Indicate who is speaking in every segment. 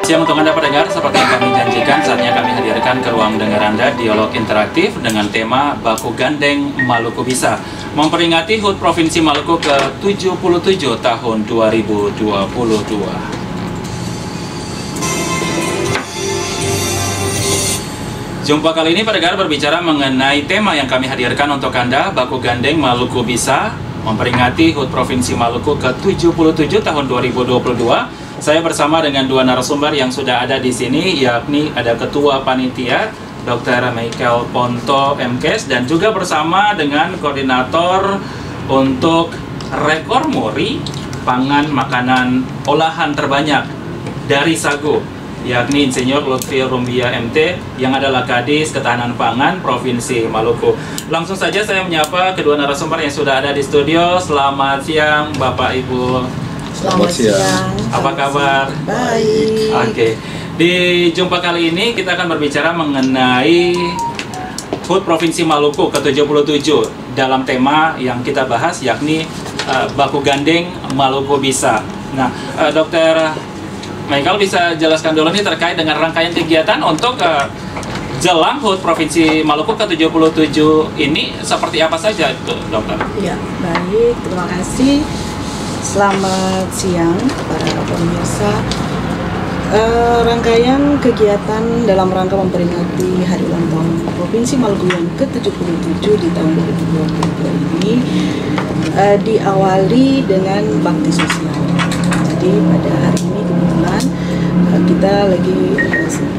Speaker 1: Siang untuk Anda pendengar, seperti yang kami janjikan, saatnya kami hadirkan ke ruang dengar Anda dialog interaktif dengan tema Baku Gandeng Maluku Bisa, memperingati HUT Provinsi Maluku ke-77 tahun 2022. Jumpa kali ini pendengar berbicara mengenai tema yang kami hadirkan untuk Anda, Baku Gandeng Maluku Bisa, memperingati HUT Provinsi Maluku ke-77 tahun 2022. Saya bersama dengan dua narasumber yang sudah ada di sini, yakni ada Ketua Panitia Dr. Michael Ponto MKes, dan juga bersama dengan Koordinator untuk rekor muri pangan makanan olahan terbanyak dari sagu, yakni Insinyur Lutfi Rumbia MT, yang adalah Kadis Ketahanan Pangan Provinsi Maluku. Langsung saja saya menyapa kedua narasumber yang sudah ada di studio. Selamat siang Bapak Ibu.
Speaker 2: Selamat siang.
Speaker 1: Apa kabar?
Speaker 2: Baik.
Speaker 1: Oke. Di jumpa kali ini kita akan berbicara mengenai HUT Provinsi Maluku ke-77 dalam tema yang kita bahas, yakni Baku Gandeng Maluku Bisa. Nah, Dr. Michael bisa jelaskan dulu nih terkait dengan rangkaian kegiatan untuk jelang HUT Provinsi Maluku ke-77 ini seperti apa saja itu, Dokter?
Speaker 2: Ya, baik. Terima kasih. Selamat siang para pemirsa. Rangkaian kegiatan dalam rangka memperingati Hari Ulang Tahun Provinsi Maluku yang ke-77 di tahun 2022 ini diawali dengan bakti sosial. Jadi pada hari ini kebetulan kita lagi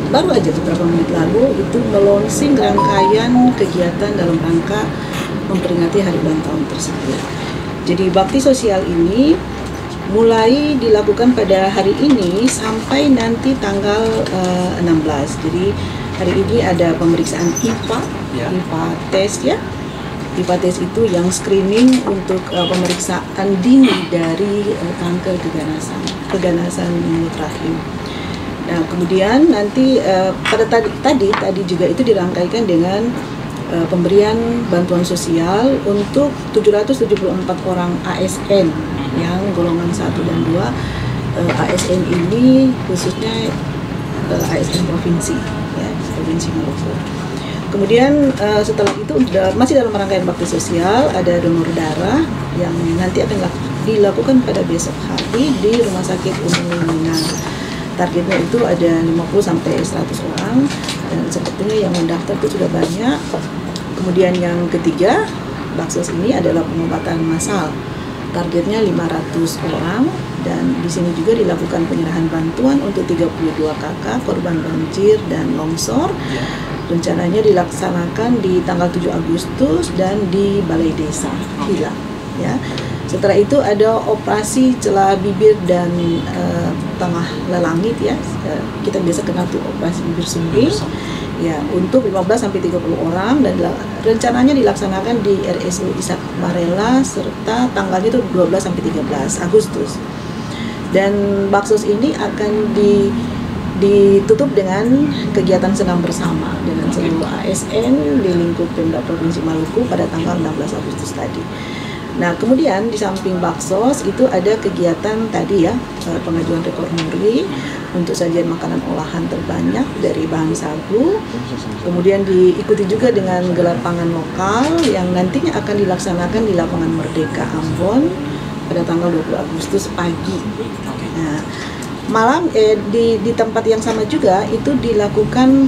Speaker 2: baru aja beberapa menit lalu itu melonsing rangkaian kegiatan dalam rangka memperingati Hari Ulang Tahun tersebut. Jadi bakti sosial ini mulai dilakukan pada hari ini sampai nanti tanggal 16. Jadi hari ini ada pemeriksaan IPA, IPA tes ya. IPA tes itu yang screening untuk pemeriksaan dini dari kanker keganasan mulut rahim. Nah, kemudian nanti pada tadi juga itu dirangkaikan dengan pemberian bantuan sosial untuk 774 orang ASN yang golongan 1 dan 2. ASN ini khususnya ASN provinsi, ya, Provinsi Maluku. Kemudian setelah itu masih dalam rangkaian bakti sosial, ada donor darah yang nanti akan dilakukan pada besok hari di Rumah Sakit Umum Minang. Targetnya itu ada 50-100 orang, dan sepertinya yang mendaftar itu sudah banyak. Kemudian yang ketiga, baksos ini adalah pengobatan massal. Targetnya 500 orang, dan di sini juga dilakukan penyerahan bantuan untuk 32 kakak korban banjir dan longsor. Rencananya dilaksanakan di tanggal 7 Agustus dan di Balai Desa Hilang. Ya. Setelah itu ada operasi celah bibir dan tengah lelangit, ya. Kita biasa kenal tuh operasi bibir sumbing. Ya, untuk 15-30 orang, dan rencananya dilaksanakan di RSU Ishak Marela, serta tanggalnya itu 12-13 Agustus. Dan baksos ini akan ditutup dengan kegiatan senam bersama dengan seluruh ASN di lingkup Pemda Provinsi Maluku pada tanggal 16 Agustus tadi. Nah, kemudian di samping baksos itu ada kegiatan tadi ya, pengajuan rekor muri untuk sajian makanan olahan terbanyak dari bahan sagu. Kemudian diikuti juga dengan gelar pangan lokal yang nantinya akan dilaksanakan di lapangan Merdeka Ambon pada tanggal 20 Agustus pagi. Nah, malam di tempat yang sama juga itu dilakukan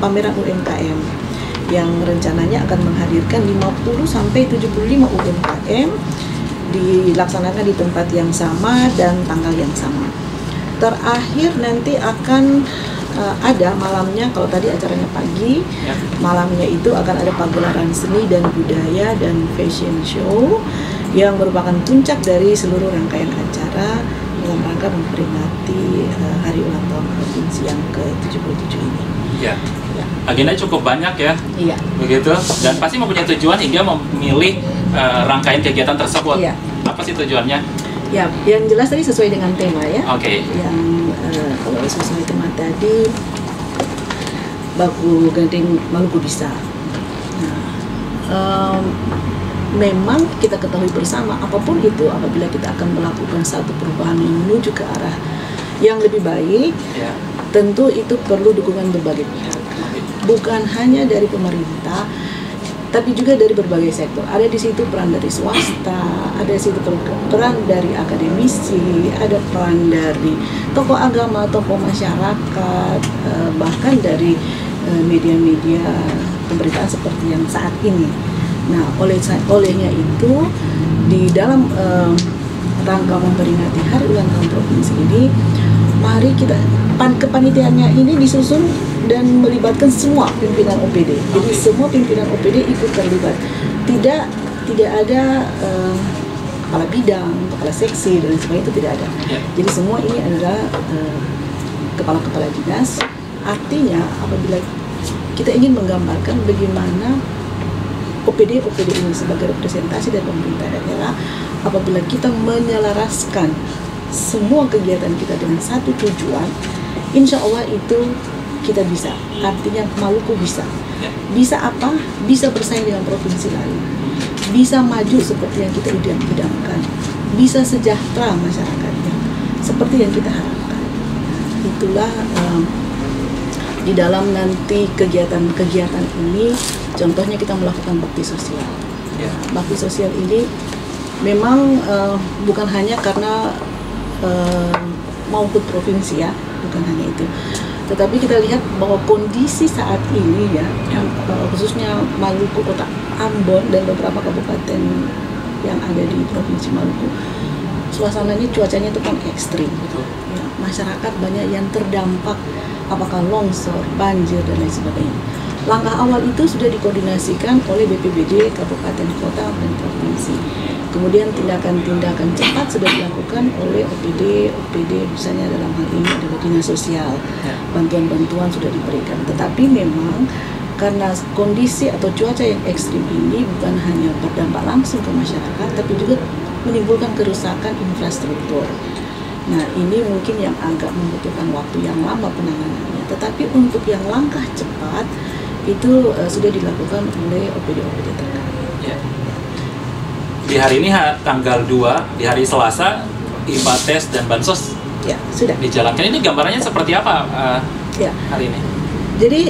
Speaker 2: pameran UMKM yang rencananya akan menghadirkan 50-75 UMKM, dilaksanakan di tempat yang sama dan tanggal yang sama. Terakhir nanti akan ada malamnya, kalau tadi acaranya pagi, malamnya itu akan ada pagelaran seni dan budaya dan fashion show yang merupakan puncak dari seluruh rangkaian acara dalam rangka memperingati Hari Ulang Tahun Provinsi yang ke-77 ini.
Speaker 1: Ya. Agenda cukup banyak ya.
Speaker 2: Iya. Begitu.
Speaker 1: Dan pasti mempunyai tujuan hingga memilih rangkaian kegiatan tersebut.
Speaker 2: Iya.
Speaker 1: Apa sih tujuannya?
Speaker 2: Ya, yang jelas tadi sesuai dengan tema ya.
Speaker 1: Oke.
Speaker 2: Yang kalau sesuai tema tadi, Baku Gandeng Maluku Bisa. Nah, memang kita ketahui bersama apapun itu, apabila kita akan melakukan satu perubahan yang menuju ke arah yang lebih baik,
Speaker 1: Ya.
Speaker 2: tentu itu perlu dukungan berbagai pihak. Bukan hanya dari pemerintah, tapi juga dari berbagai sektor. Ada di situ peran dari swasta, ada di situ peran dari akademisi, ada peran dari tokoh agama, tokoh masyarakat, bahkan dari media-media pemberitaan seperti yang saat ini. Nah, olehnya itu di dalam rangka memperingati Hari Ulang Tahun Provinsi ini, mari kita kepanitiaannya ini disusun dan melibatkan semua pimpinan OPD. Jadi semua pimpinan OPD ikut terlibat. Tidak ada kepala bidang, kepala seksi dan sebagainya, itu tidak ada. Jadi semua ini adalah kepala-kepala dinas. Artinya apabila kita ingin menggambarkan bagaimana OPD ini sebagai representasi dari pemerintah daerah, apabila kita menyelaraskan semua kegiatan kita dengan satu tujuan, insya Allah itu kita bisa. Artinya Maluku bisa. Bisa apa? Bisa bersaing dengan provinsi lain. Bisa maju seperti yang kita idam-idamkan. Bisa sejahtera masyarakatnya seperti yang kita harapkan. Itulah di dalam nanti kegiatan-kegiatan ini, contohnya kita melakukan bakti sosial. Bakti sosial ini memang bukan hanya karena mau ke provinsi ya, bukan hanya itu. Tetapi kita lihat bahwa kondisi saat ini ya, khususnya Maluku, Kota Ambon dan beberapa kabupaten yang ada di Provinsi Maluku, suasananya, cuacanya itu kan ekstrim. Ya, masyarakat banyak yang terdampak, apakah longsor, banjir dan lain sebagainya. Langkah awal itu sudah dikoordinasikan oleh BPBD Kabupaten, Kota, dan Provinsi. Kemudian tindakan-tindakan cepat sudah dilakukan oleh OPD, misalnya dalam hal ini adalah dinas sosial. Bantuan-bantuan sudah diberikan. Tetapi memang karena kondisi atau cuaca yang ekstrim ini bukan hanya berdampak langsung ke masyarakat, tapi juga menimbulkan kerusakan infrastruktur. Nah, ini mungkin yang agak membutuhkan waktu yang lama penanganannya. Tetapi untuk yang langkah cepat itu sudah dilakukan oleh OPD terkait.
Speaker 1: Di hari ini tanggal 2, di hari Selasa, IPA tes dan bansos
Speaker 2: sudah
Speaker 1: dijalankan. Ini gambarannya seperti apa hari ini?
Speaker 2: Jadi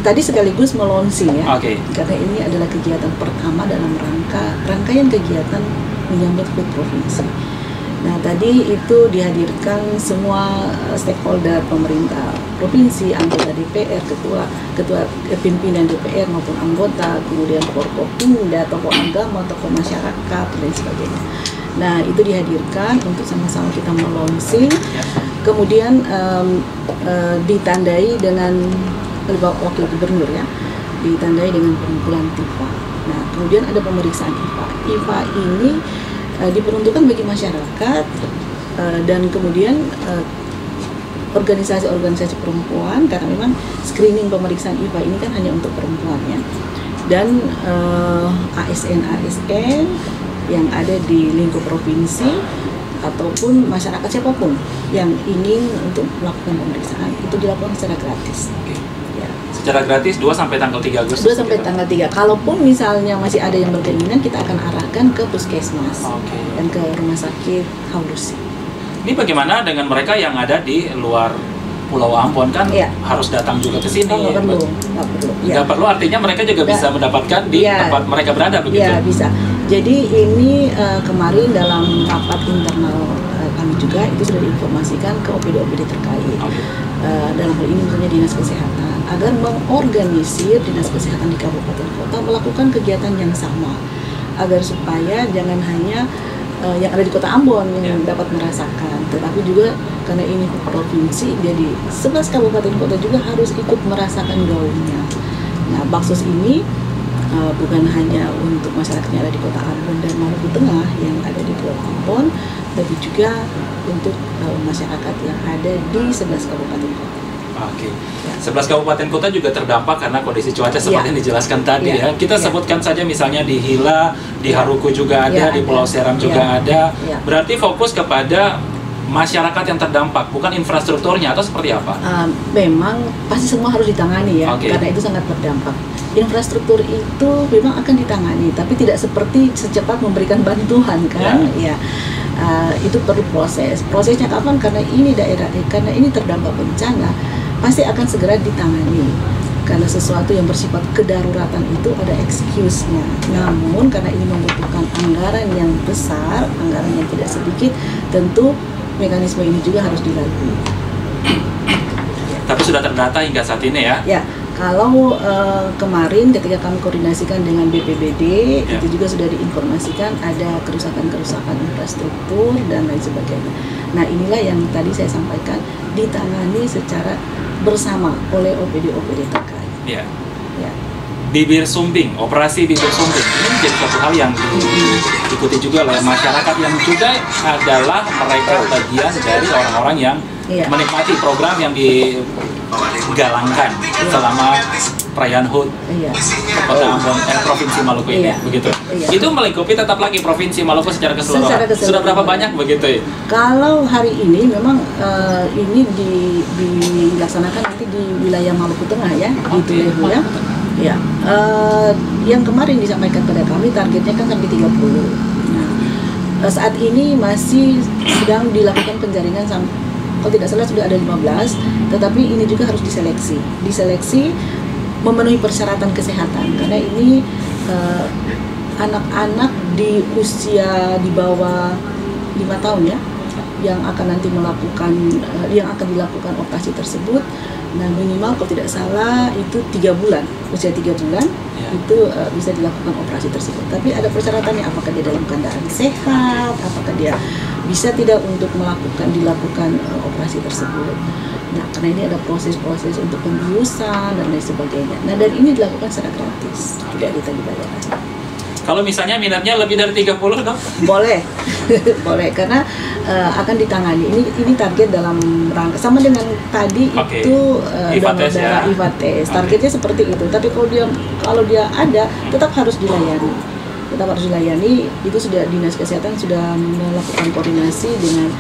Speaker 2: tadi sekaligus melonsing ya,
Speaker 1: Karena
Speaker 2: ini adalah kegiatan pertama dalam rangkaian kegiatan menyambut HUT provinsi. Nah, tadi itu dihadirkan semua stakeholder pemerintah provinsi, anggota DPR, ketua pimpinan DPR maupun anggota, kemudian Forkopimda, tokoh agama, tokoh masyarakat dan sebagainya. Nah, itu dihadirkan untuk sama-sama kita melonsing. Kemudian ditandai dengan wakil gubernur ya, ditandai dengan pengumpulan TIFA. Nah, kemudian ada pemeriksaan IPA. IPA ini diperuntukkan bagi masyarakat dan kemudian organisasi-organisasi perempuan, karena memang screening pemeriksaan IPA ini kan hanya untuk perempuan ya, dan ASN yang ada di lingkup provinsi ataupun masyarakat siapapun yang ingin untuk melakukan pemeriksaan itu dilakukan secara gratis.
Speaker 1: Secara gratis 2 sampai tanggal 3 Agustus.
Speaker 2: 2 sampai tanggal 3. Kalaupun misalnya masih ada yang berkeinginan, kita akan arahkan ke puskesmas dan ke rumah sakit Haulusi.
Speaker 1: Ini bagaimana dengan mereka yang ada di luar Pulau Ambon kan harus datang juga ke sini?
Speaker 2: Nggak perlu.
Speaker 1: Nggak perlu, artinya mereka juga bisa mendapatkan di tempat mereka berada begitu?
Speaker 2: Iya, bisa. Jadi ini kemarin dalam rapat internal kami juga itu sudah diinformasikan ke OPD terkait. Dalam hal ini misalnya Dinas Kesehatan, agar mengorganisir Dinas Kesehatan di kabupaten kota melakukan kegiatan yang sama, agar supaya jangan hanya yang ada di Kota Ambon yang dapat merasakan, tetapi juga karena ini provinsi, jadi 11 kabupaten kota juga harus ikut merasakan gaungnya. Nah, baksos ini bukan hanya untuk masyarakat yang ada di Kota Ambon dan Maluku Tengah yang ada di Pulau Ambon, tapi juga untuk masyarakat yang ada di 11 kabupaten kota.
Speaker 1: 11 kabupaten kota juga terdampak karena kondisi cuaca seperti yang dijelaskan tadi ya. Kita sebutkan saja misalnya di Hila, di Haruku juga ada, di Pulau Seram juga ada. Berarti fokus kepada masyarakat yang terdampak, bukan infrastrukturnya atau seperti apa?
Speaker 2: Memang pasti semua harus ditangani ya, karena itu sangat berdampak. Infrastruktur itu memang akan ditangani, tapi tidak seperti secepat memberikan bantuan kan, ya. itu perlu proses. Prosesnya kapan? Karena ini karena ini terdampak bencana, pasti akan segera ditangani. Karena sesuatu yang bersifat kedaruratan itu ada excuse-nya. Namun karena ini membutuhkan anggaran yang besar, anggaran yang tidak sedikit, tentu mekanisme ini juga harus dilalui.
Speaker 1: Tapi sudah terdata hingga saat ini ya?
Speaker 2: Ya, kalau kemarin ketika kami koordinasikan dengan BPBD, itu juga sudah diinformasikan ada kerusakan-kerusakan infrastruktur dan lain sebagainya. Nah, inilah yang tadi saya sampaikan, ditangani secara bersama oleh OPD-OPD terkait.
Speaker 1: Ya.
Speaker 2: Ya.
Speaker 1: Bibir sumbing, operasi bibir sumbing ini menjadi suatu hal yang diikuti juga oleh masyarakat yang juga adalah mereka bagian dari orang-orang yang menikmati program yang digalangkan selama perayaan HUT Kota Ambon Provinsi Maluku ini, begitu. Itu melingkupi tetap lagi Provinsi Maluku secara keseluruhan. Sudah berapa banyak begitu ya? Kalau
Speaker 2: hari ini memang ini dilaksanakan nanti di wilayah Maluku Tengah ya, di Tulehu ya. Ya, yang kemarin disampaikan pada kami targetnya kan sampai 30. Nah, saat ini masih sedang dilakukan penjaringan kalau tidak salah sudah ada 15, tetapi ini juga harus diseleksi memenuhi persyaratan kesehatan karena ini anak-anak di usia di bawah 5 tahun ya yang akan nanti yang akan dilakukan operasi tersebut. Nah, minimal kalau tidak salah itu 3 bulan, usia 3 bulan itu bisa dilakukan operasi tersebut. Tapi ada persyaratannya, apakah dia dalam keadaan sehat, apakah dia bisa tidak untuk dilakukan operasi tersebut. Nah, karena ini ada proses-proses untuk pembiusan dan lain sebagainya. Nah, dan ini dilakukan secara gratis, tidak ditagih bayaran.
Speaker 1: Kalau misalnya minatnya lebih dari 30 dong?
Speaker 2: Boleh, boleh, karena akan ditangani. Ini target dalam rangka sama dengan tadi itu donor IFATES. Targetnya seperti itu. Tapi kalau dia ada, tetap harus dilayani. Itu sudah Dinas Kesehatan sudah melakukan koordinasi dengan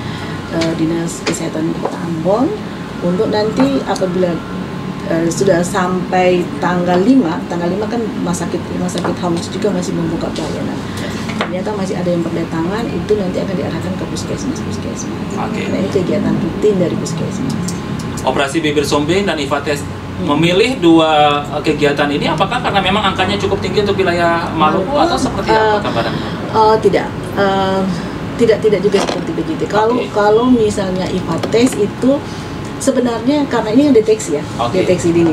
Speaker 2: Dinas Kesehatan Kota Ambon untuk nanti apabila sudah sampai tanggal 5 kan rumah sakit Hamus juga masih membuka pelayanan. Ternyata masih ada yang berdatangan, itu nanti akan diarahkan ke puskesmas. Karena ini kegiatan rutin dari puskesmas.
Speaker 1: Operasi bibir sumbing dan IFATES memilih dua kegiatan ini apakah karena memang angkanya cukup tinggi untuk wilayah Maluku atau seperti apa kabarnya?
Speaker 2: Tidak juga seperti begitu. Kalau misalnya IFATES itu sebenarnya karena ini yang deteksi ya, deteksi dini.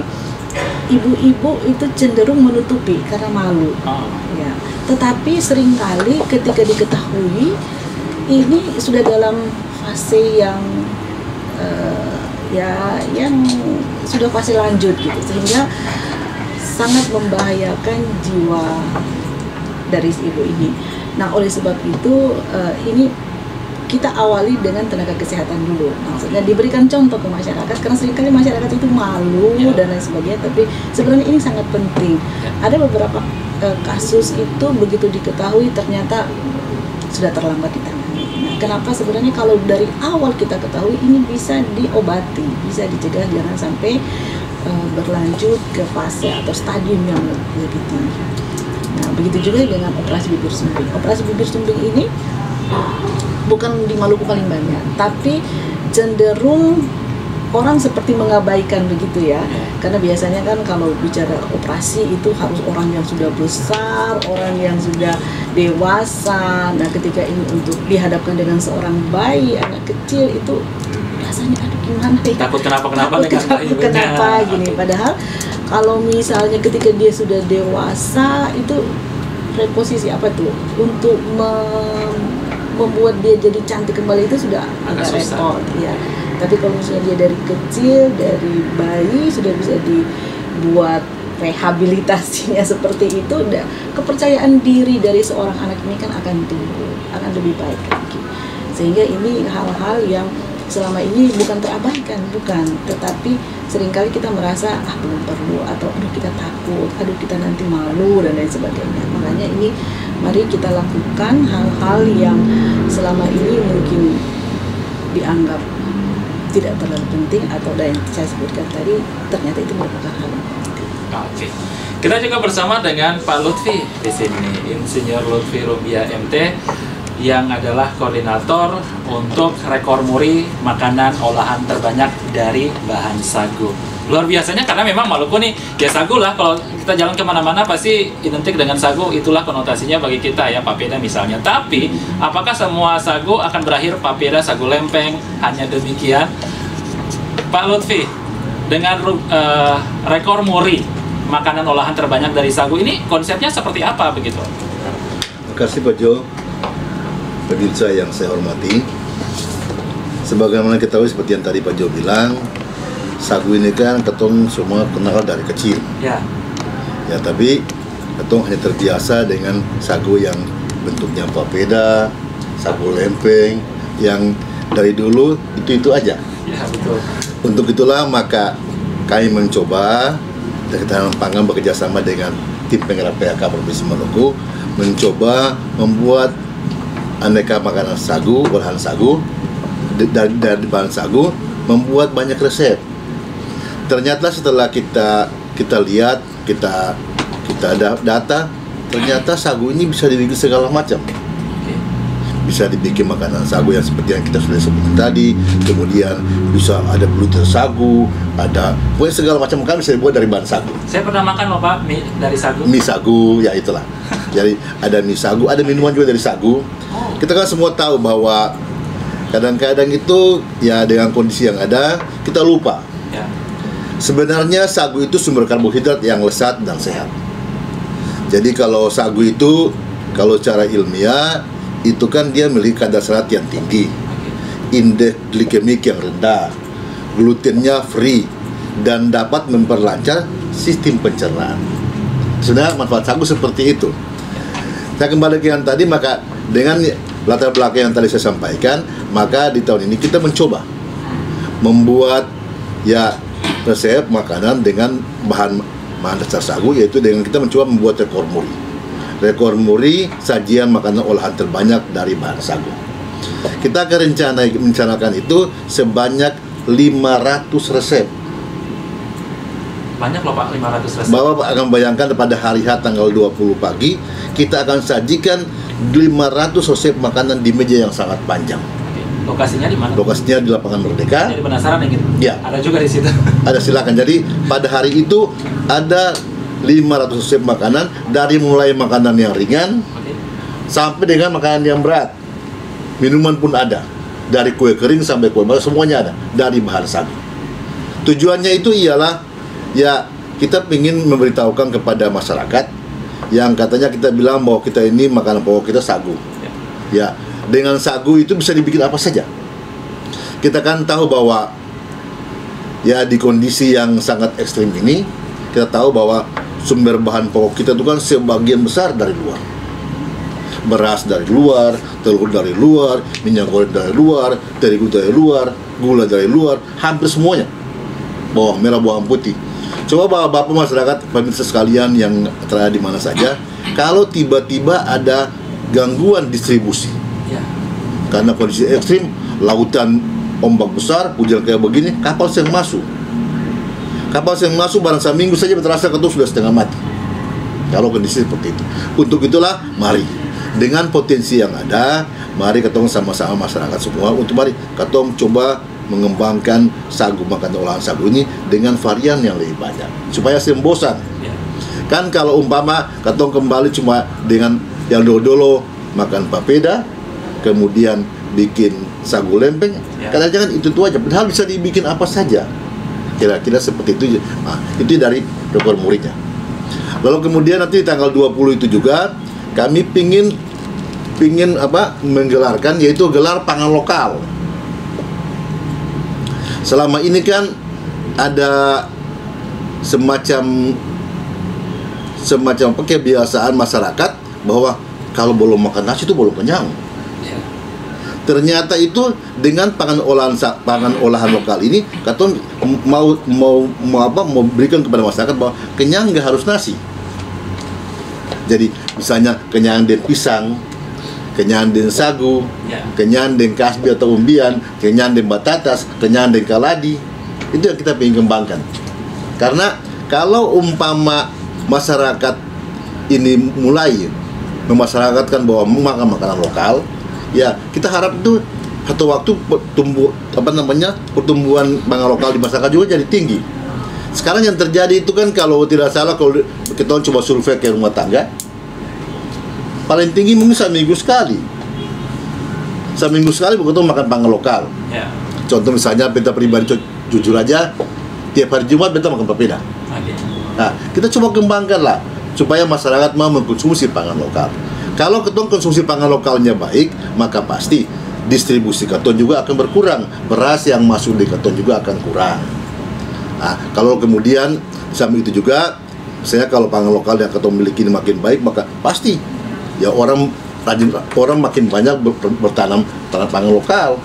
Speaker 2: Ibu-ibu itu cenderung menutupi karena malu. Ya. Tetapi seringkali ketika diketahui ini sudah dalam fase yang yang sudah fase lanjut gitu, sehingga sangat membahayakan jiwa dari ibu ini. Nah, oleh sebab itu ini kita awali dengan tenaga kesehatan dulu, maksudnya diberikan contoh ke masyarakat karena seringkali masyarakat itu malu dan lain sebagainya, tapi sebenarnya ini sangat penting. Ada beberapa kasus itu begitu diketahui ternyata sudah terlambat ditangani. Nah, kenapa sebenarnya kalau dari awal kita ketahui ini bisa diobati, bisa dicegah, jangan sampai berlanjut ke fase atau stadium yang lebih tinggi. Nah, begitu juga dengan operasi bibir sumbing. Operasi bibir sumbing ini bukan di Maluku paling banyak, tapi cenderung orang seperti mengabaikan begitu ya. Karena biasanya kan kalau bicara operasi itu harus orang yang sudah besar, orang yang sudah dewasa. Nah, ketika ini untuk dihadapkan dengan seorang bayi, anak kecil itu rasanya aduh gimana ya?
Speaker 1: Takut kenapa
Speaker 2: gini. Padahal kalau misalnya ketika dia sudah dewasa itu reposisi apa tuh untuk membuat dia jadi cantik kembali itu sudah agak repot ya. Tapi kalau misalnya dia dari kecil, dari bayi sudah bisa dibuat rehabilitasinya seperti itu, udah kepercayaan diri dari seorang anak ini kan akan tumbuh, akan lebih baik lagi. Sehingga ini hal-hal yang selama ini bukan terabaikan, tetapi seringkali kita merasa belum perlu, atau aduh kita takut, aduh kita nanti malu dan lain sebagainya. Makanya ini mari kita lakukan hal-hal yang selama ini mungkin dianggap tidak terlalu penting atau yang saya sebutkan tadi ternyata itu merupakan hal yang penting.
Speaker 1: Oke. Kita juga bersama dengan Pak Lutfi di sini, Insinyur Lutfi Rumbia MT, yang adalah koordinator untuk rekor muri makanan olahan terbanyak dari bahan sagu. Luar biasanya karena memang Maluku nih, ya sagu lah, kalau kita jalan kemana-mana pasti identik dengan sagu, itulah konotasinya bagi kita ya, papeda misalnya. Tapi, apakah semua sagu akan berakhir papeda, sagu lempeng, hanya demikian? Pak Lutfi, dengan rekor muri makanan olahan terbanyak dari sagu ini, konsepnya seperti apa begitu?
Speaker 3: Terima kasih Pak Jo, pemirsa yang saya hormati. Sebagaimana kita tahu seperti yang tadi Pak Jo bilang, sagu ini kan ketong semua kenal dari kecil.
Speaker 1: Ya.
Speaker 3: Ya, tapi ketong hanya terbiasa dengan sagu yang bentuknya papeda, sagu lempeng, yang dari dulu itu aja.
Speaker 1: Ya, betul.
Speaker 3: Untuk itulah maka kami mencoba, dari Ketahanan Pangan bekerja sama dengan tim penggerak PHK Provinsi Maluku, mencoba membuat aneka makanan sagu, olahan sagu, dari bahan sagu, membuat banyak resep. Ternyata setelah kita lihat, kita ada data, ternyata sagu ini bisa dibikin segala macam. Bisa dibikin makanan sagu yang seperti yang kita sudah sebutkan tadi, kemudian bisa ada bluter sagu, ada pokoknya segala macam makanan bisa dibuat dari bahan sagu.
Speaker 1: Saya pernah makan loh Pak, mie dari sagu.
Speaker 3: Mie sagu, ya itulah. Jadi ada mie sagu, ada minuman juga dari sagu. Kita kan semua tahu bahwa kadang-kadang itu ya dengan kondisi yang ada, kita lupa.
Speaker 1: Ya.
Speaker 3: Sebenarnya sagu itu sumber karbohidrat yang lesat dan sehat. Jadi kalau sagu itu, kalau secara ilmiah, itu kan dia memiliki kadar serat yang tinggi, indeks glikemik yang rendah, glutennya free, dan dapat memperlancar sistem pencernaan. Sebenarnya manfaat sagu seperti itu. Saya kembali ke yang tadi, maka dengan latar belakang yang tadi saya sampaikan, maka di tahun ini kita mencoba membuat ya resep makanan dengan bahan dasar sagu, yaitu dengan kita mencoba membuat rekor muri. Rekor muri sajian makanan olahan terbanyak dari bahan sagu. Kita akan rencanakan itu sebanyak 500 resep.
Speaker 1: Banyak loh Pak, 500 resep.
Speaker 3: Bapak akan bayangkan pada hari H tanggal 20 pagi, kita akan sajikan 500 resep makanan di meja yang sangat panjang.
Speaker 1: Lokasinya di mana?
Speaker 3: Lokasinya di Lapangan Merdeka.
Speaker 1: Jadi penasaran ya gitu?
Speaker 3: Ya.
Speaker 1: Ada juga di situ.
Speaker 3: Ada, silakan. Jadi pada hari itu ada 500 resep makanan, dari mulai makanan yang ringan sampai dengan makanan yang berat. Minuman pun ada, dari kue kering sampai kue manis, semuanya ada dari bahan sagu. Tujuannya itu ialah ya kita ingin memberitahukan kepada masyarakat yang katanya kita bilang bahwa kita ini makanan pokok kita sagu. Ya, dengan sagu itu bisa dibikin apa saja. Kita kan tahu bahwa ya di kondisi yang sangat ekstrim ini, kita tahu bahwa sumber bahan pokok kita itu kan sebagian besar dari luar. Beras dari luar, telur dari luar, minyak goreng dari luar, terigu dari luar, gula dari luar, hampir semuanya. Bawang merah, bawang putih. Coba Bapak masyarakat, pemirsa sekalian yang terada di mana saja, kalau tiba-tiba ada gangguan distribusi, karena kondisi ekstrim, lautan ombak besar, hujan kayak begini, kapal yang masuk. Kapal yang masuk barang seminggu saja terasa ketuk sudah setengah mati. Kalau kondisi seperti itu. Untuk itulah, mari dengan potensi yang ada, mari ketemu sama-sama masyarakat semua untuk mari ketemu coba mengembangkan sagu, makanan olahan sagu ini dengan varian yang lebih banyak supaya sembosan. Kan kalau umpama ketemu kembali cuma dengan yang dolo makan papeda, kemudian bikin sagu lempeng, kadang-kadang itu aja, padahal bisa dibikin apa saja. Kira-kira seperti itu. Nah, itu dari rekor muridnya. Lalu kemudian nanti tanggal 20 itu juga kami pingin menggelarkan, yaitu gelar pangan lokal. Selama ini kan ada semacam kebiasaan masyarakat bahwa kalau belum makan nasi itu belum kenyang. Ternyata itu dengan pangan olahan lokal ini, kata mau berikan kepada masyarakat bahwa kenyang nggak harus nasi. Jadi misalnya kenyang dengan pisang, kenyang dengan sagu, kenyang dengan kasbi atau umbian, kenyang dengan batatas, kenyang dengan kaladi. Itu yang kita ingin kembangkan. Karena kalau umpama masyarakat ini mulai memasyarakatkan bahwa makan makanan lokal, Ya, kita harap itu satu waktu pertumbuhan pangan lokal di masyarakat juga jadi tinggi. Sekarang yang terjadi itu kan, kalau tidak salah, kalau kita coba survei ke rumah tangga, paling tinggi mungkin seminggu sekali begitu makan pangan lokal.
Speaker 1: Ya.
Speaker 3: Contoh misalnya beta pribadi, jujur aja, tiap hari Jumat beta makan papeda.
Speaker 1: Okay.
Speaker 3: Nah, kita coba kembangkan lah supaya masyarakat mau mengkonsumsi pangan lokal. Kalau ketong konsumsi pangan lokalnya baik, maka pasti distribusi keton juga akan berkurang, beras yang masuk di keton juga akan kurang. Nah, kalau kemudian sambil itu juga, saya kalau pangan lokal yang keton miliki ini makin baik, maka pasti ya orang makin banyak bertanam pangan lokal.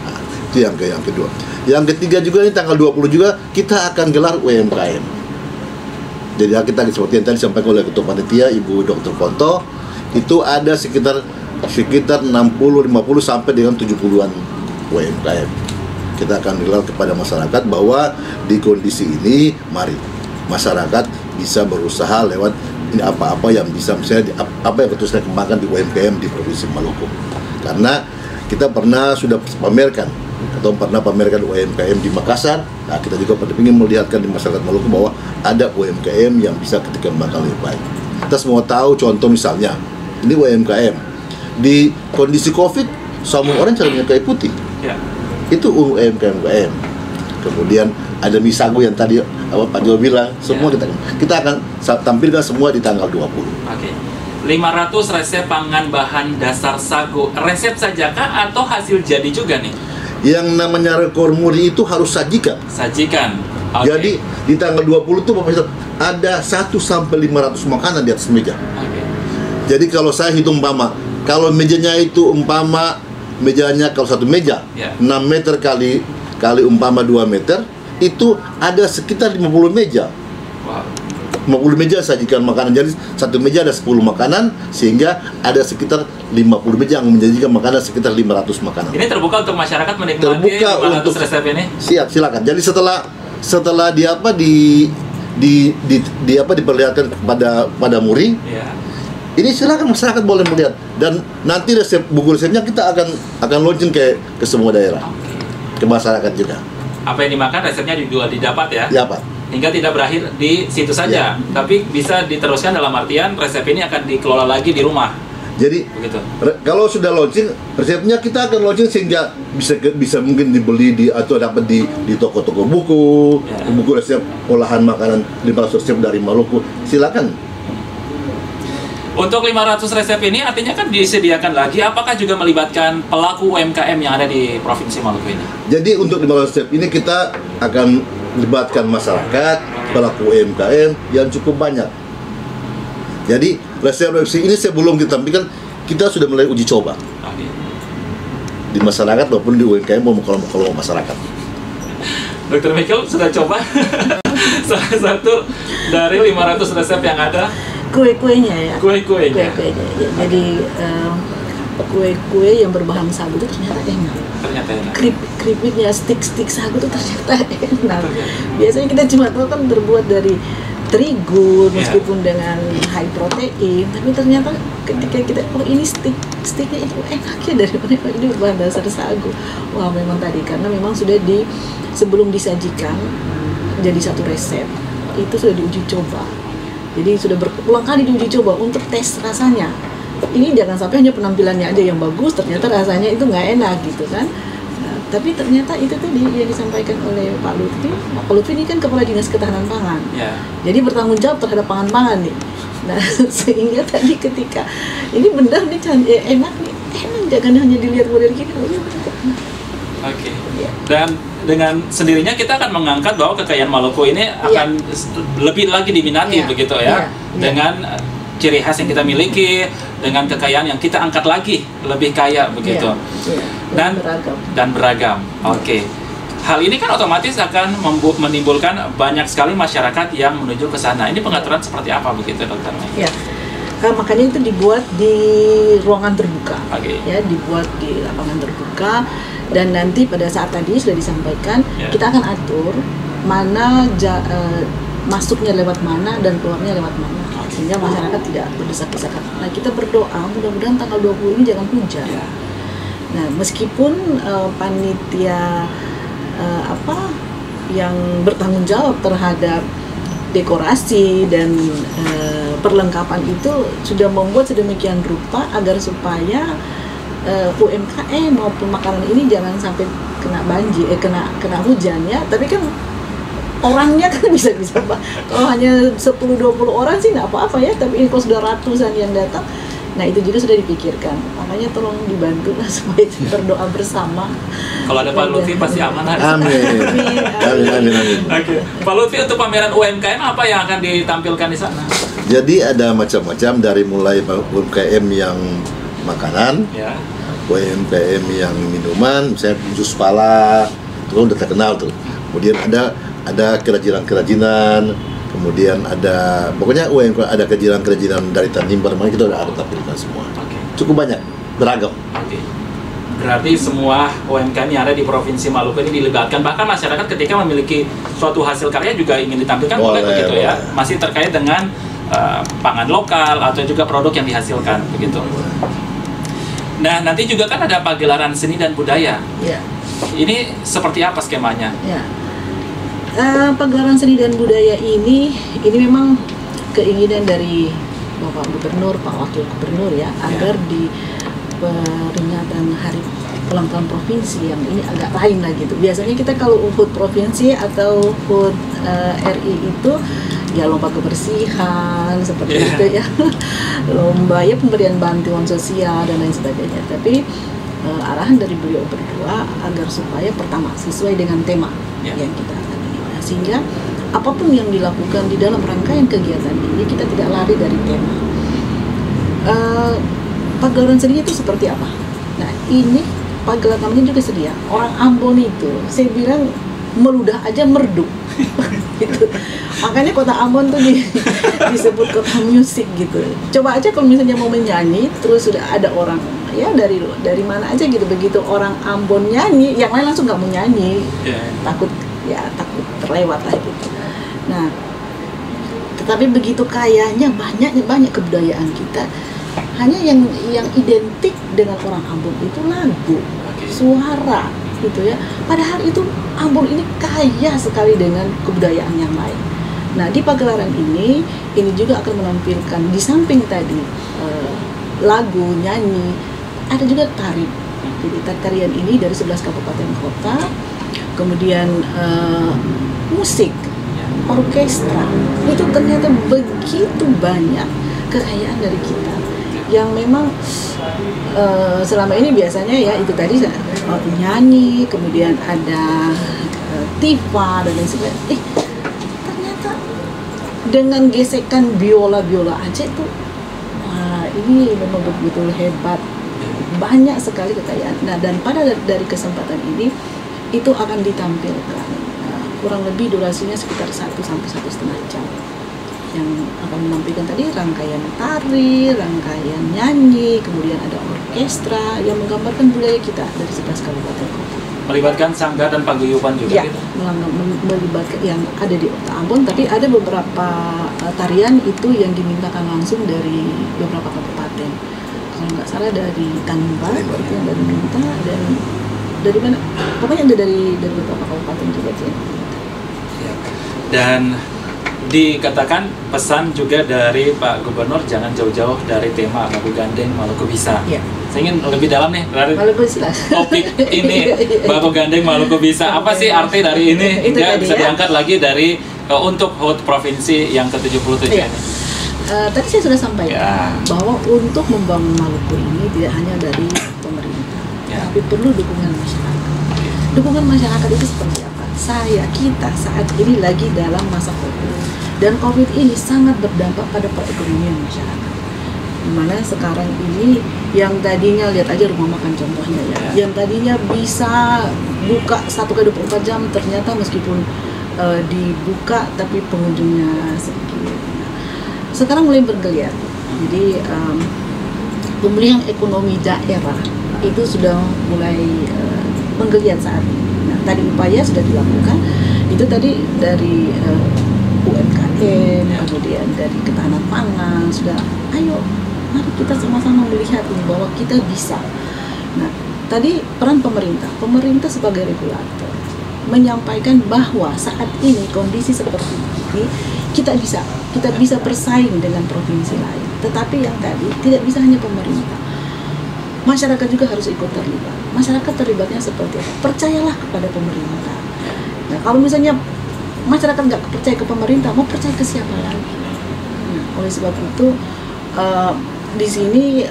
Speaker 3: Nah, itu yang kedua. Yang ketiga juga, ini tanggal 20 juga kita akan gelar UMKM. Jadi kita seperti yang tadi disampaikan oleh Ketua Panitia Ibu Dr. Ponto, itu ada sekitar 60, 50 sampai dengan 70-an UMKM. Kita akan gelar kepada masyarakat bahwa di kondisi ini, mari masyarakat bisa berusaha lewat ini apa-apa yang bisa, misalnya apa yang kita kembangkan di UMKM di Provinsi Maluku. Karena kita sudah pamerkan UMKM di Makassar. Nah, kita juga ingin melihatkan di masyarakat Maluku bahwa ada UMKM yang bisa kita kembangkan lebih baik. Kita semua tahu contoh misalnya, ini UMKM di kondisi COVID, semua orang cari minyak kayu putih.
Speaker 1: Ya.
Speaker 3: Itu UMKM. Kemudian ada Misago yang tadi Pak Jo bilang, semua kita akan tampilkan semua di tanggal 20.
Speaker 1: Oke. 500 resep pangan bahan dasar sagu. Resep sajakah atau hasil jadi juga nih?
Speaker 3: Yang namanya rekor muri itu harus sajikan.
Speaker 1: Sajikan. Okay.
Speaker 3: Jadi di tanggal 20 itu Bapak ada 1 sampai 500 makanan di atas meja.
Speaker 1: Okay.
Speaker 3: Jadi kalau saya hitung kalau mejanya itu mejanya kalau satu meja 6 meter kali 2 meter, itu ada sekitar 50 meja.
Speaker 1: Wow.
Speaker 3: 50 meja sajikan makanan. Jadi satu meja ada 10 makanan, sehingga ada sekitar 50 meja yang menjanjikan makanan sekitar 500 makanan.
Speaker 1: Ini terbuka untuk masyarakat menikmati
Speaker 3: terbuka
Speaker 1: 500
Speaker 3: untuk
Speaker 1: resep ini?
Speaker 3: Silakan. Jadi setelah diperlihatkan pada muri, ini silakan masyarakat boleh melihat, dan nanti buku resepnya kita akan launching ke semua daerah, ke masyarakat juga.
Speaker 1: Apa yang dimakan resepnya didapat ya?
Speaker 3: Dapat.
Speaker 1: Hingga tidak berakhir di situ saja, tapi bisa diteruskan, dalam artian resep ini akan dikelola lagi di rumah.
Speaker 3: Jadi
Speaker 1: begitu.
Speaker 3: Kalau sudah launching, resepnya kita akan launching sehingga bisa mungkin dibeli atau dapat di toko-toko buku, buku resep olahan makanan 500 resep dari Maluku. Silakan.
Speaker 1: Untuk 500 resep ini artinya kan disediakan lagi, apakah juga melibatkan pelaku UMKM yang ada di Provinsi Maluku ini? Jadi
Speaker 3: untuk 500 resep ini kita akan libatkan masyarakat, pelaku UMKM yang cukup banyak. Jadi resep-resep ini sebelum kita tampilkan, kita sudah mulai uji coba di masyarakat maupun di UMKM maupun kalau masyarakat.
Speaker 1: Dr. Michael sudah coba salah satu dari 500 resep yang ada?
Speaker 2: Kue-kuenya ya.
Speaker 1: Kue-kuenya.
Speaker 2: Jadi kue-kue yang berbahan sagu itu ternyata enak. Keripiknya, stik sagu itu ternyata enak. Biasanya kita cuma tahu kan terbuat dari terigu, meskipun dengan high protein, tapi ternyata ketika kita ini stiknya itu enaknya dari mana, ini berbahan dasar sagu. Wah, memang tadi karena memang sudah sebelum disajikan jadi satu resep itu sudah diuji coba. Jadi sudah berulang kali diuji coba untuk tes rasanya. Ini jangan sampai hanya penampilannya aja yang bagus, ternyata rasanya itu nggak enak gitu kan. Nah, tapi ternyata itu tadi yang disampaikan oleh Pak Lutfi. Pak Lutfi ini kan Kepala Dinas Ketahanan Pangan. Jadi bertanggung jawab terhadap pangan-pangan nih. Nah, sehingga tadi ketika ini benar nih enak nih, jangan hanya dilihat model gini.
Speaker 1: Oke. Dan dengan sendirinya kita akan mengangkat bahwa kekayaan Maluku ini akan lebih lagi diminati begitu ya. Dengan ciri khas yang kita miliki, dengan kekayaan yang kita angkat lagi lebih kaya begitu. Dan beragam. Oke. Hal ini kan otomatis akan menimbulkan banyak sekali masyarakat yang menuju ke sana. Ini pengaturan seperti apa begitu, Dokter?
Speaker 2: Ya. Makanya itu dibuat di ruangan terbuka, ya, dibuat di lapangan terbuka, dan nanti pada saat tadi sudah disampaikan kita akan atur mana masuknya lewat mana dan keluarnya lewat mana, sehingga masyarakat tidak berdesak-desakan. Nah, kita berdoa mudah-mudahan tanggal 20 ini jangan hujan. Nah, meskipun panitia yang bertanggung jawab terhadap dekorasi dan perlengkapan itu sudah membuat sedemikian rupa agar supaya UMKM maupun makanan ini jangan sampai kena banjir, kena hujan ya. Tapi kan orangnya kan bisa kalau hanya 10-20 orang sih nggak apa-apa ya, tapi kalau sudah ratusan yang datang, nah itu juga sudah dipikirkan. Makanya tolong dibantu lah supaya berdoa bersama.
Speaker 1: Kalau ada Pak Lutfi pasti aman.
Speaker 3: Amin. Amin.
Speaker 1: Oke. Pak Lutfi, untuk pameran UMKM apa yang akan ditampilkan di sana?
Speaker 3: Jadi ada macam-macam, dari mulai UMKM yang makanan,
Speaker 1: Ya.
Speaker 3: UMKM yang minuman, misalnya jus pala, itu udah terkenal tuh. Kemudian ada kerajinan-kerajinan, kemudian ada pokoknya UMKM, ada kerajinan-kerajinan dari Tanimbar, makanya kita udah ada tampilkan semua.
Speaker 1: Oke.
Speaker 3: Cukup banyak, beragam.
Speaker 1: Oke. Berarti semua UMKM yang ada di Provinsi Maluku ini dilibatkan, bahkan masyarakat ketika memiliki suatu hasil karya juga ingin ditampilkan, boleh begitu ya? Masih terkait dengan pangan lokal atau juga produk yang dihasilkan begitu. Nah, nanti juga kan ada pagelaran seni dan budaya.
Speaker 2: Ya.
Speaker 1: Ini seperti apa skemanya?
Speaker 2: Ya. Pagelaran seni dan budaya ini memang keinginan dari Bapak Gubernur, Pak Wakil Gubernur ya, agar di peringatan Hari Ulang Tahun Provinsi yang ini agak lain lah gitu. Biasanya kita kalau HUT Provinsi atau HUT RI itu ya lomba kebersihan seperti itu ya, lomba ya pemberian bantuan sosial dan lain sebagainya. Tapi arahan dari beliau berdua agar supaya pertama sesuai dengan tema yang kita akan ini, sehingga apapun yang dilakukan di dalam rangkaian kegiatan ini kita tidak lari dari tema. Pagelaran seni itu seperti apa? Nah, ini pagelaran namanya juga sedia. Orang Ambon itu, saya bilang meludah aja merdu. Gitu. Makanya kota Ambon tuh disebut kota musik gitu. Coba aja kalau misalnya mau menyanyi, terus sudah ada orang ya dari mana aja gitu, begitu orang Ambon nyanyi, yang lain langsung nggak mau nyanyi, takut terlewat lah gitu. Nah, tetapi begitu kayanya banyak kebudayaan kita, hanya yang identik dengan orang Ambon itu lagu, suara gitu ya. Padahal itu Ambon ini kaya sekali dengan kebudayaan yang lain. Nah, di pagelaran ini juga akan menampilkan di samping tadi lagu, nyanyi, ada juga tari. Jadi tarian ini dari 11 kabupaten kota, kemudian musik, orkestra, itu ternyata begitu banyak kekayaan dari kita yang memang selama ini biasanya ya itu tadi nyanyi, kemudian ada tifa dan lain sebagainya. Ternyata dengan gesekan biola aja itu, wah ini memang betul-betul hebat, banyak sekali kekayaan. Nah, dan dari kesempatan ini itu akan ditampilkan kurang lebih durasinya sekitar 1 sampai 1,5 jam, yang akan menampilkan tadi rangkaian tari, rangkaian nyanyi, kemudian ada orkestra yang menggambarkan budaya kita dari 11 kabupaten kota.
Speaker 1: Melibatkan sanggar dan paguyuban juga
Speaker 2: Ya,
Speaker 1: gitu?
Speaker 2: melibatkan yang ada di Kota Ambon, tapi ada beberapa tarian itu yang dimintakan langsung dari beberapa kabupaten. Kalau nggak salah dari Tanimbar, itu yang dari minta, dan dari mana? Pokoknya ada dari beberapa kabupaten juga sih.
Speaker 1: Dan dikatakan pesan juga dari Pak Gubernur jangan jauh-jauh dari tema Baku Gandeng Maluku Bisa.
Speaker 2: Ya.
Speaker 1: Saya ingin lebih dalam nih dari
Speaker 2: Maluku Bisa.
Speaker 1: topik ini, Baku Gandeng Maluku Bisa. Apa sih arti dari ini?
Speaker 2: Itu
Speaker 1: Hingga
Speaker 2: tadi
Speaker 1: bisa
Speaker 2: ya.
Speaker 1: diangkat lagi dari untuk HUT Provinsi yang ke-77
Speaker 2: Iya.
Speaker 1: ini.
Speaker 2: Tadi saya sudah sampaikan
Speaker 1: Ya.
Speaker 2: bahwa untuk membangun Maluku ini tidak hanya dari pemerintah,
Speaker 1: Ya.
Speaker 2: tapi perlu dukungan masyarakat. Dukungan masyarakat itu seperti apa? Kita saat ini lagi dalam masa COVID, dan COVID ini sangat berdampak pada perekonomian masyarakat. Dimana sekarang ini yang tadinya, lihat aja rumah makan contohnya ya, yang tadinya bisa buka 1x24 jam, ternyata meskipun dibuka tapi pengunjungnya sedikit. Sekarang mulai bergeliat. Jadi pemulihan ekonomi daerah itu sudah mulai menggeliat saat ini. Nah, tadi upaya sudah dilakukan, itu tadi dari UMKM, kemudian dari ketahanan pangan, sudah ayo mari kita sama-sama melihat ini bahwa kita bisa. Nah, tadi peran pemerintah sebagai regulator menyampaikan bahwa saat ini kondisi seperti ini kita bisa bersaing dengan provinsi lain. Tetapi yang tadi tidak bisa hanya pemerintah, masyarakat juga harus ikut terlibat. Masyarakat terlibatnya seperti apa? Percayalah kepada pemerintah. Nah, kalau misalnya masyarakat nggak percaya ke pemerintah, mau percaya ke siapa lagi? Nah, oleh sebab itu di sini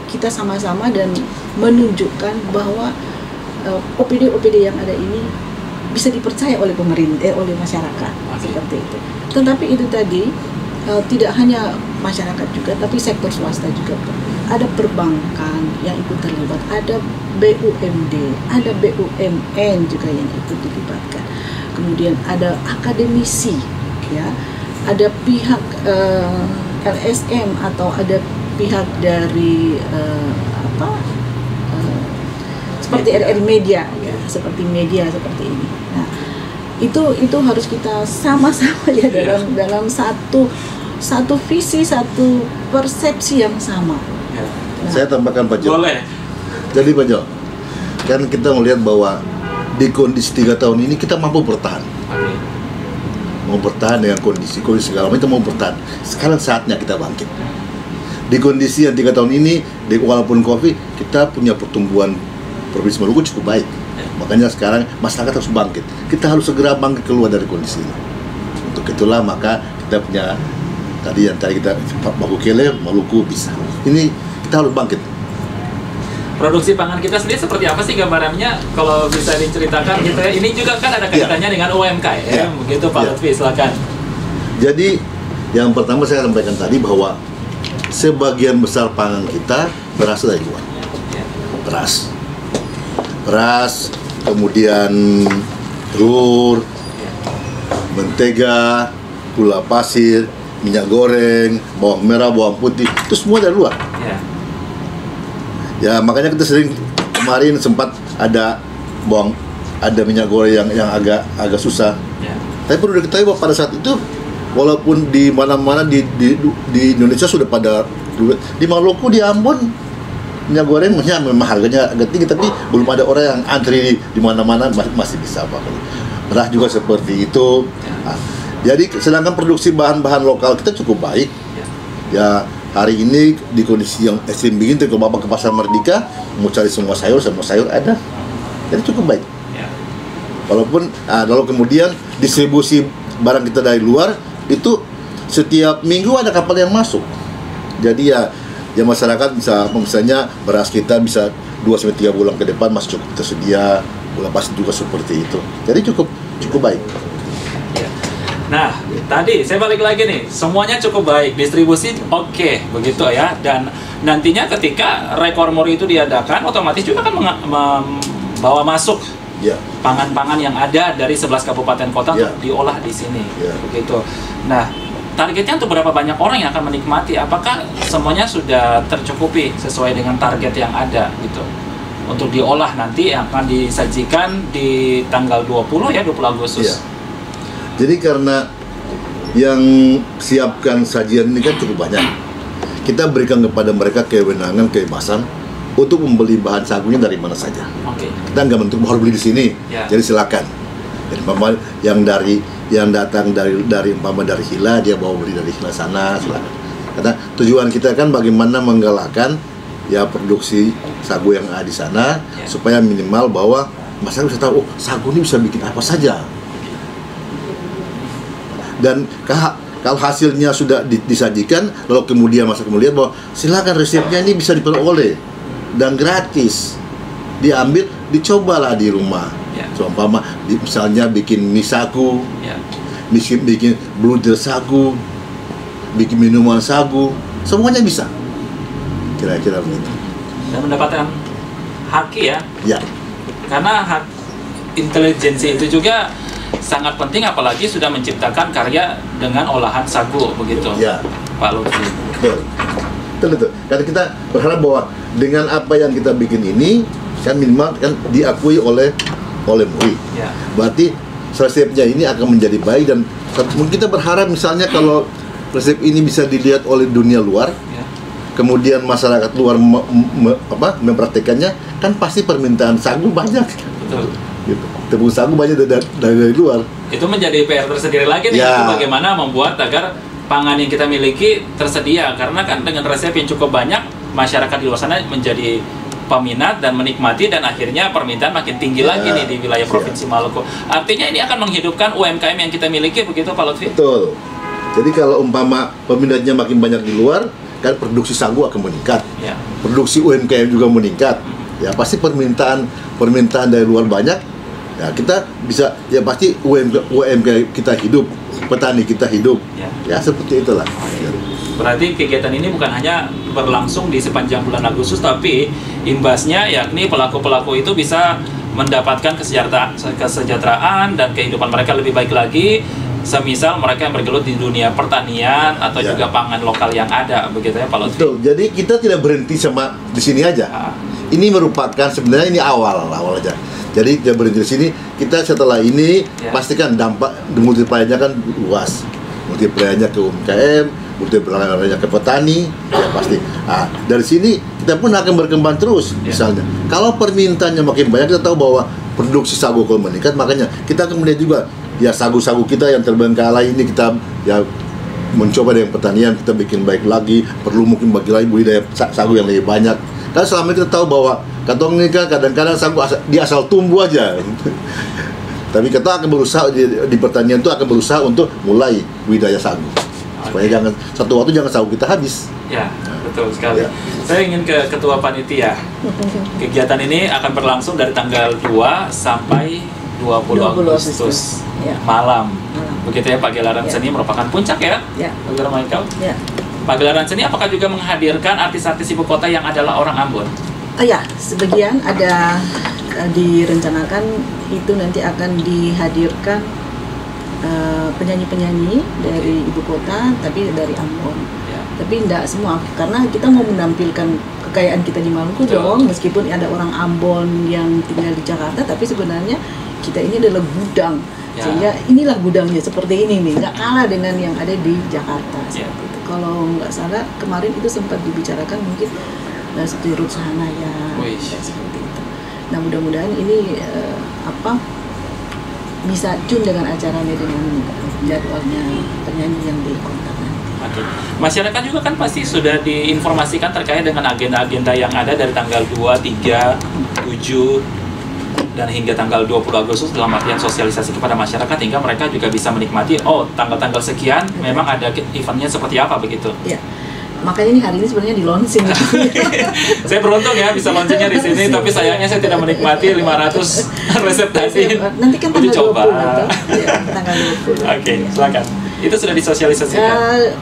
Speaker 2: kita sama-sama dan menunjukkan bahwa OPD-OPD yang ada ini bisa dipercaya oleh pemerintah, oleh masyarakat, seperti itu. Tetapi itu tadi tidak hanya masyarakat juga, tapi sektor swasta juga. Ada perbankan yang ikut terlibat, ada BUMD, ada BUMN juga yang ikut dilibatkan. Kemudian ada akademisi, ya, ada pihak LSM atau ada pihak dari seperti RRI Media, ya, seperti media seperti ini. Nah, itu harus kita sama-sama ya dalam satu visi, satu persepsi yang sama.
Speaker 3: Nah, saya tambahkan Pak Jo.
Speaker 1: Boleh.
Speaker 3: Jadi Pak Jo, kan kita melihat bahwa di kondisi 3 tahun ini kita mampu bertahan. Mau bertahan dengan kondisi segala macam, mau bertahan. Sekarang saatnya kita bangkit. Di kondisi yang 3 tahun ini, walaupun COVID, kita punya pertumbuhan Provinsi Maluku cukup baik. Makanya sekarang masyarakat harus bangkit. Kita harus segera bangkit keluar dari kondisi ini. Untuk itulah maka kita punya tadi kita Baku Kele, Maluku bisa. Ini kita harus bangkit.
Speaker 1: Produksi pangan kita sendiri seperti apa sih gambarannya? Kalau bisa diceritakan gitu ya. Ini juga kan ada kaitannya dengan UMKM, begitu Pak Lutfi, silakan. Jadi
Speaker 3: yang pertama saya sampaikan tadi bahwa sebagian besar pangan kita berasal dari luar. Beras, kemudian telur, mentega, gula pasir, minyak goreng, bawang merah, bawang putih, itu semua dari luar. Ya makanya kita sering kemarin sempat ada minyak goreng yang agak susah. Tapi perlu diketahui bahwa pada saat itu walaupun di mana-mana di Indonesia sudah pada, di Maluku, di Ambon minyak goreng memang harganya agak tinggi, tapi belum ada orang yang antri di mana-mana, masih bisa apa. Beras juga seperti itu. Nah, jadi sedangkan produksi bahan-bahan lokal kita cukup baik. Ya hari ini di kondisi yang ekstrim begini, kalau Bapak ke Pasar Merdeka mau cari semua sayur ada. Jadi cukup baik. Walaupun lalu kemudian distribusi barang kita dari luar itu setiap minggu ada kapal yang masuk. Jadi ya masyarakat bisa, misalnya beras kita bisa 2-3 bulan ke depan masih cukup tersedia, gula pasir juga seperti itu. Jadi cukup baik.
Speaker 1: Nah, tadi saya balik lagi nih, semuanya cukup baik, distribusi oke, begitu ya. Dan nantinya ketika rekor muri itu diadakan, otomatis juga kan membawa masuk pangan-pangan yang ada dari 11 kabupaten kota untuk diolah di sini, begitu. Nah, targetnya untuk berapa banyak orang yang akan menikmati? Apakah semuanya sudah tercukupi sesuai dengan target yang ada gitu? Untuk diolah nanti yang akan disajikan di tanggal 20 Agustus.
Speaker 3: Jadi karena yang siapkan sajian ini kan cukup banyak, kita berikan kepada mereka kewenangan, kebebasan untuk membeli bahan sagunya dari mana saja. Kita nggak bentuk harus beli di sini. Jadi silakan. Jadi yang datang dari Hila, dia bawa beli dari Hila sana, silakan. Karena tujuan kita kan bagaimana menggalakkan ya produksi sagu yang ada di sana, supaya minimal bahwa masyarakat bisa tahu, sagu ini bisa bikin apa saja. Dan kalau hasilnya sudah disajikan, lalu kemudian masyarakat melihat bahwa silakan resepnya ini bisa diperoleh dan gratis, diambil, dicobalah di rumah. Contohnya misalnya bikin mie sagu, bikin bluder sagu, bikin minuman sagu, semuanya bisa. Kira-kira begitu.
Speaker 1: Dan mendapatkan hak ya? Karena hak intelijensi itu juga sangat penting, apalagi sudah menciptakan karya dengan olahan sagu, begitu, Pak Lutfi.
Speaker 3: Betul. Karena kita berharap bahwa dengan apa yang kita bikin ini kan minimal kan diakui oleh MUI. Berarti resepnya ini akan menjadi baik, dan mungkin kita berharap misalnya kalau resep ini bisa dilihat oleh dunia luar, kemudian masyarakat luar mempraktekannya, kan pasti permintaan sagu banyak.
Speaker 1: Betul.
Speaker 3: Gitu. Tepung sagu banyak dari luar.
Speaker 1: Itu menjadi PR tersendiri lagi nih,
Speaker 3: Ya.
Speaker 1: itu bagaimana membuat agar pangan yang kita miliki tersedia, karena kan dengan resep yang cukup banyak, masyarakat di luar sana menjadi peminat dan menikmati, dan akhirnya permintaan makin tinggi lagi nih di wilayah Provinsi Maluku. Artinya ini akan menghidupkan UMKM yang kita miliki, begitu Pak Lutfi?
Speaker 3: Betul. Jadi kalau umpama peminatnya makin banyak di luar, kan produksi sagu akan meningkat.
Speaker 1: Ya.
Speaker 3: Produksi UMKM juga meningkat. Ya pasti permintaan dari luar banyak. Ya kita bisa, ya pasti UMKM kita hidup, petani kita hidup. Ya seperti itulah.
Speaker 1: Berarti kegiatan ini bukan hanya berlangsung di sepanjang bulan Agustus, tapi imbasnya yakni pelaku-pelaku itu bisa mendapatkan kesejahteraan dan kehidupan mereka lebih baik lagi, semisal mereka yang bergelut di dunia pertanian atau juga pangan lokal yang ada, begitu ya Pak Lutfi?
Speaker 3: Betul. Jadi kita tidak berhenti sama di sini aja. Ini merupakan, sebenarnya ini awal aja. Jadi kita berhenti di sini, kita setelah ini pastikan dampak multiplier-nya kan luas. Multiplier-nya ke UMKM, multiplier-nya ke petani, ya pasti. Nah, dari sini kita pun akan berkembang terus. Misalnya, kalau permintaannya makin banyak, kita tahu bahwa produksi sagu akan meningkat, makanya kita akan melihat juga ya sagu-sagu kita yang terbengkalai ini kita ya mencoba dengan pertanian, kita bikin baik lagi, perlu mungkin bagi lagi budidaya sagu yang lebih banyak. Karena selama ini kita tahu bahwa katong ini kan kadang-kadang sagu dia asal tumbuh aja. Tapi kita akan berusaha di pertanian itu akan berusaha untuk mulai budidaya sagu. Supaya jangan satu waktu jangan sagu kita habis.
Speaker 1: Ya, betul sekali.
Speaker 3: Ya.
Speaker 1: Saya ingin ke Ketua Panitia. Kegiatan ini akan berlangsung dari tanggal 2 sampai 20 Agustus malam. Begitu ya, pagelaran seni merupakan puncak ya? Pagelaran Michael? Pagelaran seni apakah juga menghadirkan artis-artis ibu kota yang adalah orang Ambon?
Speaker 2: Ya, sebagian ada direncanakan itu nanti akan dihadirkan penyanyi-penyanyi dari ibu kota, tapi dari Ambon. Tapi tidak semua, karena kita mau menampilkan kekayaan kita di Maluku dong, meskipun ada orang Ambon yang tinggal di Jakarta, tapi sebenarnya kita ini adalah gudang. Sehingga inilah gudangnya seperti ini nih, nggak kalah dengan yang ada di Jakarta. Seperti itu. Kalau nggak salah kemarin itu sempat dibicarakan mungkin seperti Ruth Sahanaya seperti itu. Nah mudah-mudahan ini bisa tune dengan acaranya, dengan jadwalnya penyanyi yang dikontakkan.
Speaker 1: Masyarakat juga kan pasti sudah diinformasikan terkait dengan agenda-agenda yang ada dari tanggal 2, 3, 7 dan hingga tanggal 20 Agustus, dalam artian sosialisasi kepada masyarakat hingga mereka juga bisa menikmati, oh tanggal-tanggal sekian memang ada eventnya seperti apa, begitu.
Speaker 2: Ya. Makanya ini hari ini sebenarnya di launching.
Speaker 1: Saya beruntung ya bisa launchingnya di sini, tapi sayangnya saya tidak menikmati 500 resep tadi.
Speaker 2: Nanti kan tanggal 20 ya, tanggal 20.
Speaker 1: Oke, silakan. Itu sudah disosialisasikan?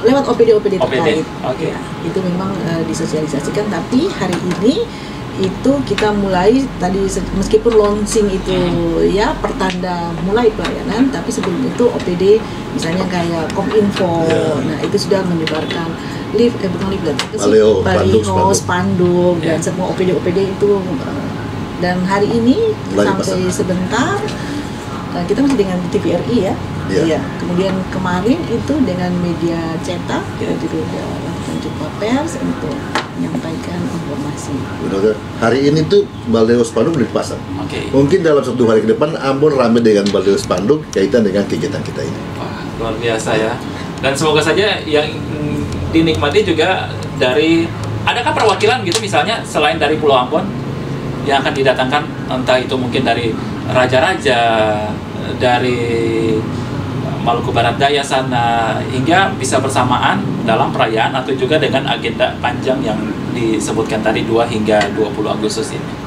Speaker 2: Lewat OPD terkait.
Speaker 1: Okay.
Speaker 2: Ya, itu memang disosialisasikan, tapi hari ini itu kita mulai tadi meskipun launching itu ya pertanda mulai pelayanan, tapi sebelum itu OPD misalnya kayak Kominfo, nah itu sudah menyebarkan baliho, spanduk dan semua OPD itu, dan hari ini sampai sebentar kita masih dengan TVRI ya. Iya. Kemudian kemarin itu dengan media cetak kita juga lakukan jumpa pers untuk menyampaikan informasi.
Speaker 3: Benar. Hari ini tuh baliho spanduk dipasang. Mungkin dalam 1 hari ke depan Ambon ramai dengan baliho spanduk kaitan dengan kegiatan kita ini.
Speaker 1: Wah, luar biasa ya. Dan semoga saja yang dinikmati juga dari, adakah perwakilan gitu misalnya selain dari Pulau Ambon yang akan didatangkan, entah itu mungkin dari raja-raja, dari Maluku Barat Daya sana, hingga bisa bersamaan dalam perayaan atau juga dengan agenda panjang yang disebutkan tadi 2 hingga 20 Agustus ini.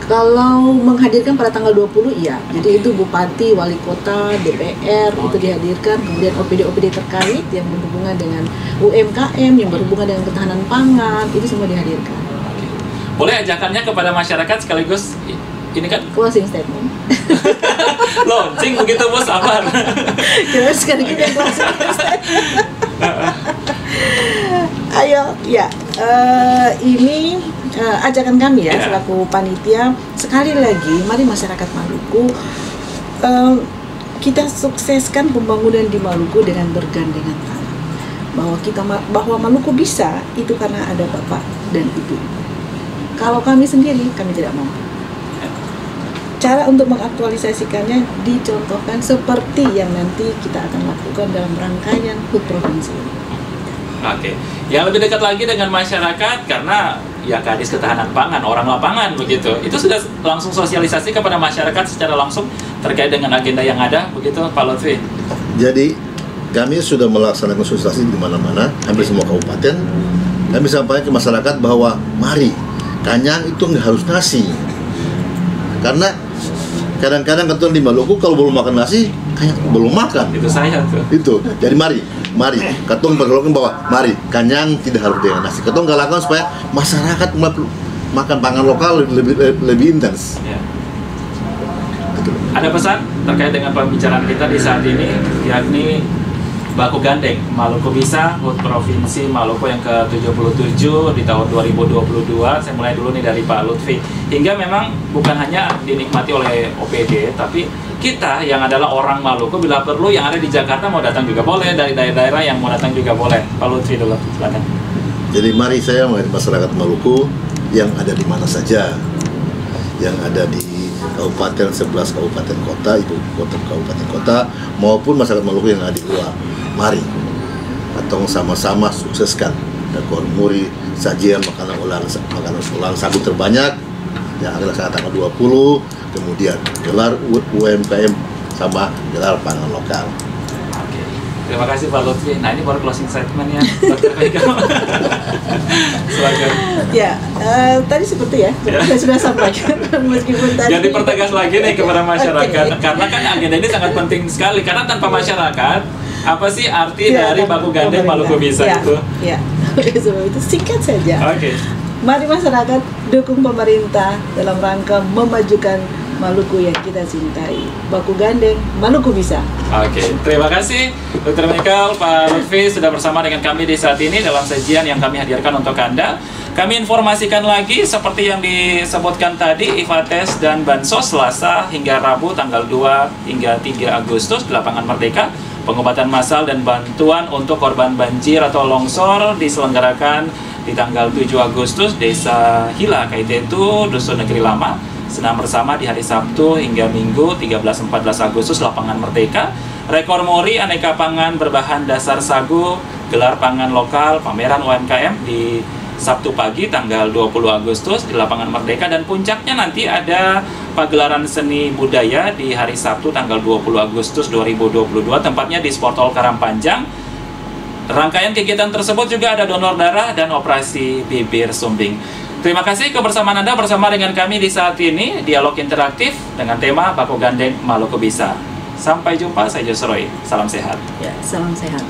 Speaker 2: Kalau menghadirkan pada tanggal 20 iya, jadi itu Bupati, Wali Kota, DPR itu dihadirkan, kemudian OPD terkait yang berhubungan dengan UMKM, yang berhubungan dengan ketahanan pangan, itu semua dihadirkan.
Speaker 1: Boleh ajakannya kepada masyarakat sekaligus ini kan
Speaker 2: closing statement.
Speaker 1: Launching begitu bos, sabar.
Speaker 2: Kira sekali kita closing statement. Ayo ya, ini ajakan kami ya selaku panitia, sekali lagi mari masyarakat Maluku kita sukseskan pembangunan di Maluku dengan bergandengan tangan. bahwa Maluku bisa itu karena ada Bapak dan Ibu. Kalau kami sendiri, kami tidak mampu. Cara untuk mengaktualisasikannya dicontohkan seperti yang nanti kita akan lakukan dalam rangkaian HUT provinsi.
Speaker 1: Oke, yang lebih dekat lagi dengan masyarakat karena ya Kadis Ketahanan Pangan, orang lapangan begitu. Itu sudah langsung sosialisasi kepada masyarakat secara langsung terkait dengan agenda yang ada, begitu Pak Lutfi?
Speaker 3: Jadi kami sudah melaksanakan sosialisasi di mana-mana, hampir semua kabupaten. Kami sampaikan ke masyarakat bahwa mari, kanyang itu nggak harus nasi. Karena kadang-kadang ketua di Maluku kalau belum makan nasi, kanyang belum makan.
Speaker 1: Itu saya tuh.
Speaker 3: Itu. Jadi mari ketua bergelokan bahwa mari, kanyang tidak harus dengan nasi. Ketua galakkan supaya masyarakat makan pangan lokal lebih intens.
Speaker 1: Ya. Ada pesan terkait dengan pembicaraan kita di saat ini, yakni Baku Gandeng Maluku Bisa HUT Provinsi Maluku yang ke-77 di tahun 2022. Saya mulai dulu nih dari Pak Lutfi. Hingga memang bukan hanya dinikmati oleh OPD, tapi kita yang adalah orang Maluku bila perlu yang ada di Jakarta mau datang juga boleh, dari daerah-daerah yang mau datang juga boleh. Pak Lutfi dulu, silakan.
Speaker 3: Jadi mari saya mengajak masyarakat Maluku yang ada di mana saja, yang ada di kabupaten 11 kabupaten kota, ibu kota kabupaten kota, maupun masyarakat Maluku yang ada di luar. Mari atau sama-sama sukseskan rekor muri sajian makanan olahan sagu terbanyak yang akan dilaksanakan tanggal 20, kemudian gelar UMKM sama gelar pangan lokal.
Speaker 1: Oke. Terima kasih Pak Lutfi. Nah ini baru closing statement ya, Dr. Vega. Silakan.
Speaker 2: Ya, tadi seperti ya, saya sudah sampaikan meskipun tadi.
Speaker 1: Jadi pertegas lagi nih kepada masyarakat, karena kan agenda ini sangat penting sekali. Karena tanpa masyarakat, apa sih arti dari Baku Gandeng Maluku Bisa itu?
Speaker 2: Ya, sebab itu singkat saja.
Speaker 1: Oke.
Speaker 2: Mari masyarakat dukung pemerintah dalam rangka memajukan Maluku yang kita cintai. Baku Gandeng Maluku Bisa.
Speaker 1: Oke, terima kasih Dr. Michael, Pak Lutfi sudah bersama dengan kami di saat ini dalam sajian yang kami hadirkan untuk Anda. Kami informasikan lagi seperti yang disebutkan tadi, IFATES dan Bansos Selasa hingga Rabu tanggal 2 hingga 3 Agustus di Lapangan Merdeka. Pengobatan massal dan bantuan untuk korban banjir atau longsor diselenggarakan di tanggal 7 Agustus Desa Hila Kaitetu, Dusun Negeri Lama. Senam bersama di hari Sabtu hingga Minggu 13-14 Agustus Lapangan Merdeka. Rekor muri aneka pangan berbahan dasar sagu, gelar pangan lokal, pameran UMKM di Sabtu pagi tanggal 20 Agustus di Lapangan Merdeka, dan puncaknya nanti ada pagelaran seni budaya di hari Sabtu tanggal 20 Agustus 2022, tempatnya di Sport Hall Karangpanjang. Rangkaian kegiatan tersebut juga ada donor darah dan operasi bibir sumbing. Terima kasih kebersamaan Anda bersama dengan kami di saat ini, dialog interaktif dengan tema Baku Gandeng Maluku Bisa. Sampai jumpa, saya Josroy. Salam sehat.
Speaker 2: Ya, salam sehat.